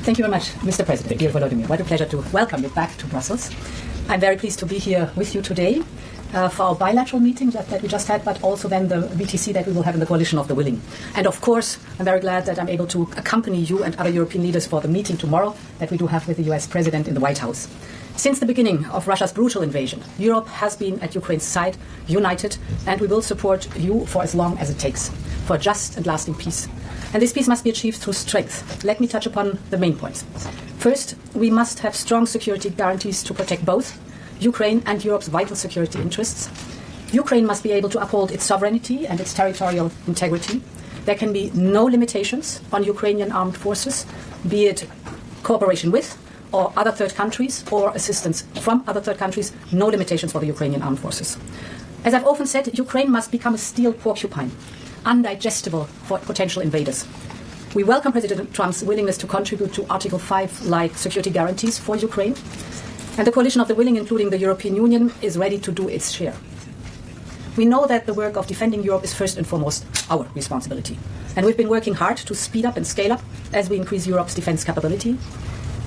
Thank you very much, Mr. President, dear Volodymyr. What a pleasure to welcome you back to Brussels. I'm very pleased to be here with you today for our bilateral meeting that we just had, but also then the VTC that we will have in the Coalition of the Willing. And of course, I'm very glad that I'm able to accompany you and other European leaders for the meeting tomorrow that we do have with the US President in the White House. Since the beginning of Russia's brutal invasion, Europe has been at Ukraine's side, united, and we will support you for as long as it takes, for just and lasting peace. And this peace must be achieved through strength. Let me touch upon the main points. First, we must have strong security guarantees to protect both Ukraine and Europe's vital security interests. Ukraine must be able to uphold its sovereignty and its territorial integrity. There can be no limitations on Ukrainian armed forces, be it cooperation with or other third countries or assistance from other third countries, no limitations for the Ukrainian armed forces. As I've often said, Ukraine must become a steel porcupine, undigestible for potential invaders. We welcome President Trump's willingness to contribute to Article 5-like security guarantees for Ukraine, and the Coalition of the Willing, including the European Union, is ready to do its share. We know that the work of defending Europe is first and foremost our responsibility, and we've been working hard to speed up and scale up as we increase Europe's defense capability.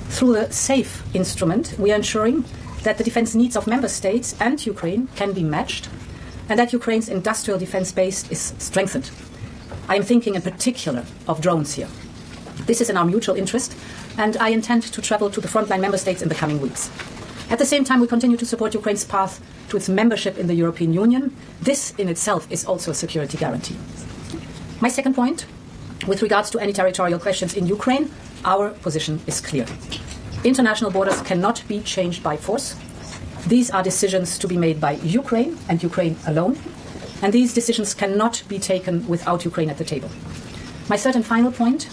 Through the SAFE instrument, we are ensuring that the defense needs of member states and Ukraine can be matched, and that Ukraine's industrial defense base is strengthened. I am thinking in particular of drones here. This is in our mutual interest, and I intend to travel to the frontline member states in the coming weeks. At the same time, we continue to support Ukraine's path to its membership in the European Union. This in itself is also a security guarantee. My second point, with regards to any territorial questions in Ukraine, our position is clear. International borders cannot be changed by force. These are decisions to be made by Ukraine and Ukraine alone, and these decisions cannot be taken without Ukraine at the table. My third and final point,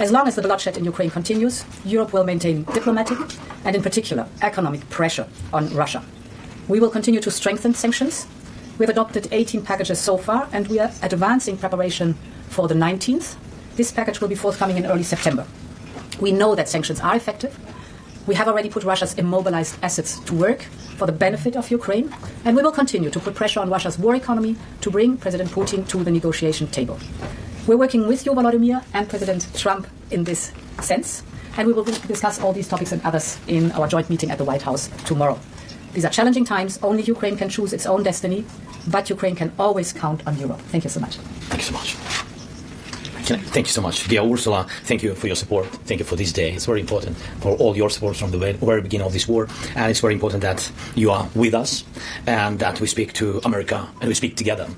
as long as the bloodshed in Ukraine continues, Europe will maintain diplomatic and in particular economic pressure on Russia. We will continue to strengthen sanctions. We have adopted 18 packages so far, and we are advancing preparation for the 19th. This package will be forthcoming in early September. We know that sanctions are effective. We have already put Russia's immobilized assets to work for the benefit of Ukraine, and we will continue to put pressure on Russia's war economy to bring President Putin to the negotiation table. We're working with you, Volodymyr, and President Trump in this sense, and we will discuss all these topics and others in our joint meeting at the White House tomorrow. These are challenging times. Only Ukraine can choose its own destiny, but Ukraine can always count on Europe. Thank you so much. Thank you so much. Thank you so much. Dear Ursula, thank you for your support. Thank you for this day. It's very important for all your support from the very beginning of this war. And it's very important that you are with us and that we speak to America and we speak together.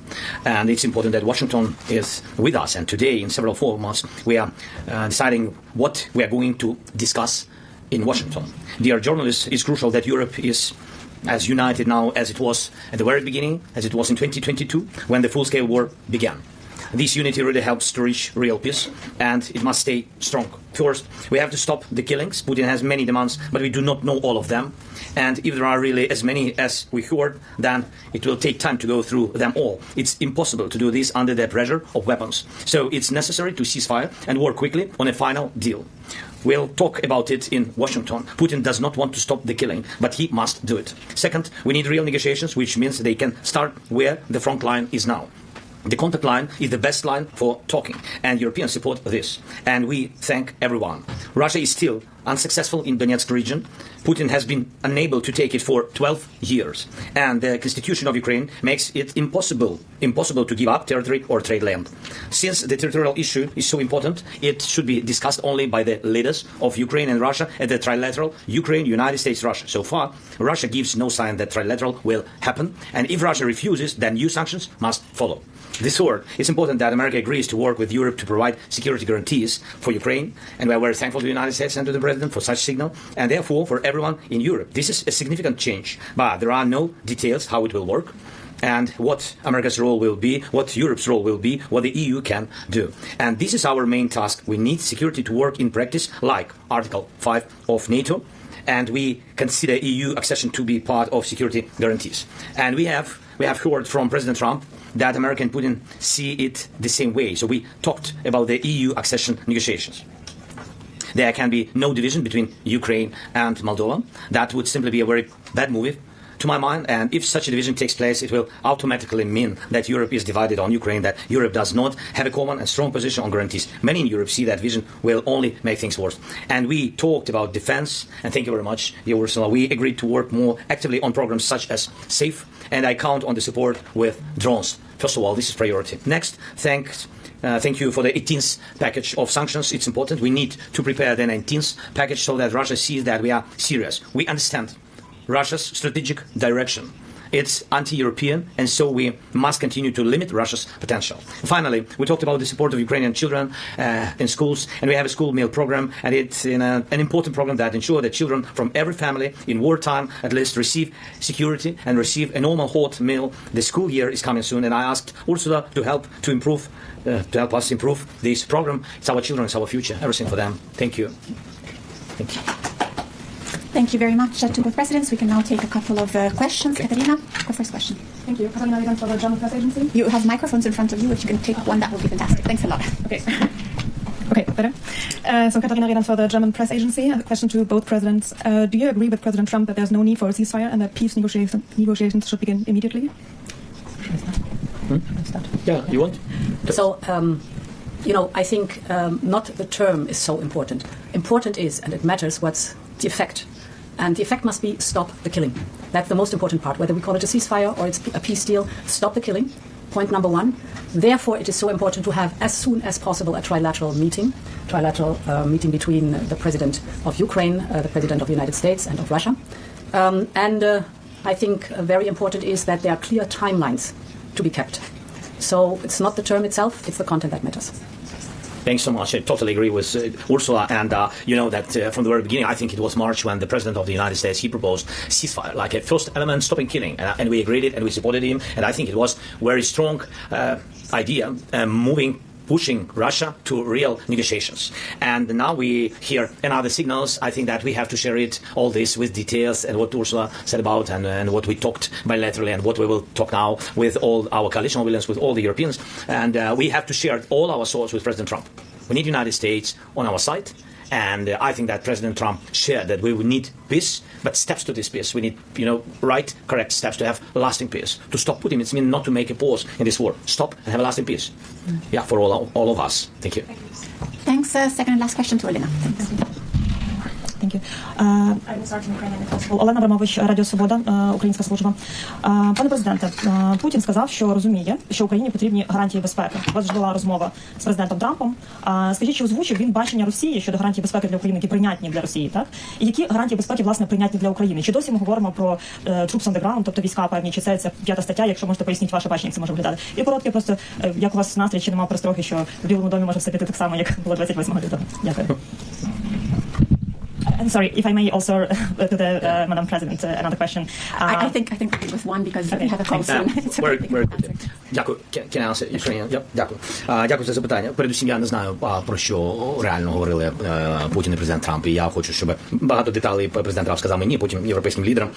And it's important that Washington is with us. And today, in several formats, we are deciding what we are going to discuss in Washington. Dear journalists, it's crucial that Europe is as united now as it was at the very beginning, as it was in 2022, when the full-scale war began. This unity really helps to reach real peace, and it must stay strong. First, we have to stop the killings. Putin has many demands, but we do not know all of them. And if there are really as many as we heard, then it will take time to go through them all. It's impossible to do this under the pressure of weapons. So it's necessary to cease fire and work quickly on a final deal. We'll talk about it in Washington. Putin does not want to stop the killing, but he must do it. Second, we need real negotiations, which means they can start where the front line is now. The contact line is the best line for talking, and Europeans support this. And we thank everyone. Russia is still unsuccessful in Donetsk region. Putin has been unable to take it for 12 years. And the constitution of Ukraine makes it impossible to give up territory or trade land. Since the territorial issue is so important, it should be discussed only by the leaders of Ukraine and Russia at the trilateral Ukraine, United States, Russia. So far, Russia gives no sign that trilateral will happen. And if Russia refuses, then new sanctions must follow. This war, it's important that America agrees to work with Europe to provide security guarantees for Ukraine. And we are very thankful to the United States and to the President for such signal. And therefore, for everyone in Europe, this is a significant change. But there are no details how it will work and what America's role will be, what Europe's role will be, what the EU can do. And this is our main task. We need security to work in practice, like Article 5 of NATO. And we consider EU accession to be part of security guarantees. And we have heard from President Trump that America and Putin see it the same way. So we talked about the EU accession negotiations. There can be no division between Ukraine and Moldova. That would simply be a very bad move to my mind, and if such a division takes place, it will automatically mean that Europe is divided on Ukraine, that Europe does not have a common and strong position on guarantees. Many in Europe see that vision will only make things worse. And we talked about defense, and thank you very much, Ursula. We agreed to work more actively on programs such as SAFE, and I count on the support with drones. First of all, this is priority. Next, thank you for the 18th package of sanctions. It's important. We need to prepare the 19th package so that Russia sees that we are serious. We understand Russia's strategic direction. It's anti-European, and so we must continue to limit Russia's potential. Finally, we talked about the support of Ukrainian children in schools, and we have a school meal program, and it's an important program that ensures that children from every family in wartime at least receive security and receive a normal hot meal. The school year is coming soon, and I asked Ursula to help us improve this program. It's our children, it's our future, everything for them. Thank you. Thank you. Thank you very much to both presidents. We can now take a couple of questions. Okay. Katarina, the first question. Thank you. Katarina LEYEN for the German Press Agency. You have microphones in front of you. If you can take one, that would be fantastic. Thanks a lot. Okay. Okay, better. So Katarina LEYEN for the German Press Agency. A question to both presidents. Do you agree with President Trump that there's no need for a ceasefire and that peace negotiations should begin immediately? Yeah, you want? So, I think not the term is so important. Important is, and it matters, what's the effect. And the effect must be stop the killing. That's the most important part. Whether we call it a ceasefire or it's a peace deal, stop the killing. Point number one. Therefore, it is so important to have as soon as possible a trilateral meeting between the President of Ukraine, the President of the United States, and of Russia. I think very important is that there are clear timelines to be kept. So it's not the term itself, it's the content that matters. Thanks so much. I totally agree with Ursula. And you know that from the very beginning, I think it was March when the President of the United States, he proposed ceasefire, like a first element, stopping killing. And we agreed it and we supported him. And I think it was very strong idea, pushing Russia to real negotiations. And now we hear another signals. I think that we have to share all this with details and what Ursula said about and what we talked bilaterally and what we will talk now with all our coalition villains, with all the Europeans. And we have to share all our thoughts with President Trump. We need the United States on our side. And I think that President Trump shared that we would need peace, but steps to this peace. We need, correct steps to have lasting peace. To stop Putin, it means not to make a pause in this war. Stop and have a lasting peace. Yeah, for all of us. Thank you. Thanks. Second and last question to Olena. Thanks. Thank you. I will start in Ukrainian if possible. Олена Абрамович, Радіо Свобода, Українська служба. Пане президенте, Путін сказав, що розуміє, що Україні потрібні гарантії безпеки. У вас ж була розмова з президентом Трампом. Скажіть, чи озвучив він бачення Росії щодо гарантій безпеки для України, які прийнятні для Росії, так? І які гарантії безпеки, власне, прийнятні для України? Чи досі ми говоримо про troops on the ground, тобто війська певні, чи це 5 стаття, якщо можете пояснити ваше бачення, як це може виглядати? І коротке просто, як у вас настрій, чи немає перестрохи, що в Білому домі може все піти так само, як було 28 лютого? Дякую. And sorry, if I may also to the Madam President, another question. I think with one because we have a call soon. Very good. Дякую. Can I answer Ukrainian? Yep. Дякую. Дякую за запитання. Передусім, я не знаю, про що реально говорили Путін і президент Трамп. І я хочу, щоб багато деталей президент Трамп сказав мені, потім європейським лідерам.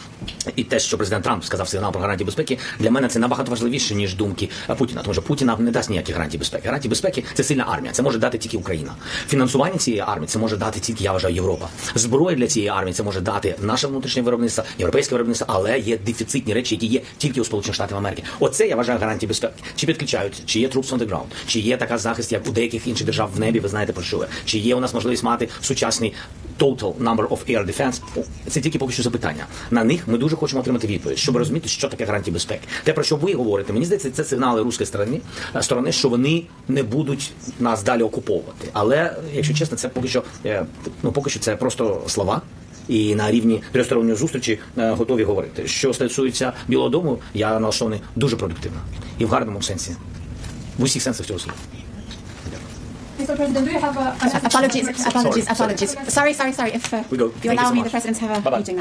І те, що президент Трамп сказав сигнал про гарантії безпеки, для мене це набагато важливіше, ніж думки Путіна. Тому що Путін нам не дасть ніяких гарантій безпеки. Гарантії безпеки – це сильна армія. Це може дати тільки Україна. Фінансування цієї армії – це може дати тільки, я вважаю, Європа. Зброю для цієї армії це може дати наше внутрішнє виробництво, європейське виробництво, але є дефіцитні речі, які є тільки у Сполучених Штатів Америки. Оце, я вважаю, гарантії безпеки. Чи підключають, чи є troops on the ground, чи є така захист, як у деяких інших держав в небі, ви знаєте про що, чи є у нас можливість мати сучасний total number of air defense. Це тільки поки що запитання. На них ми дуже хочемо отримати відповідь, щоб розуміти, що таке гарантії безпеки. Те, про що ви говорите, мені здається, це сигнали руської сторони, що вони не будуть нас далі окуповувати. Але, якщо чесно, це поки що це просто слова. І на рівні тристоронньої зустрічі готові говорити. Що стосується Білого дому, я налаштований дуже продуктивно. І в гарному сенсі. В усіх сенсах цього слова. Mr. President, do you have Apologies. Sorry. If you allow me, the presidents have a meeting now.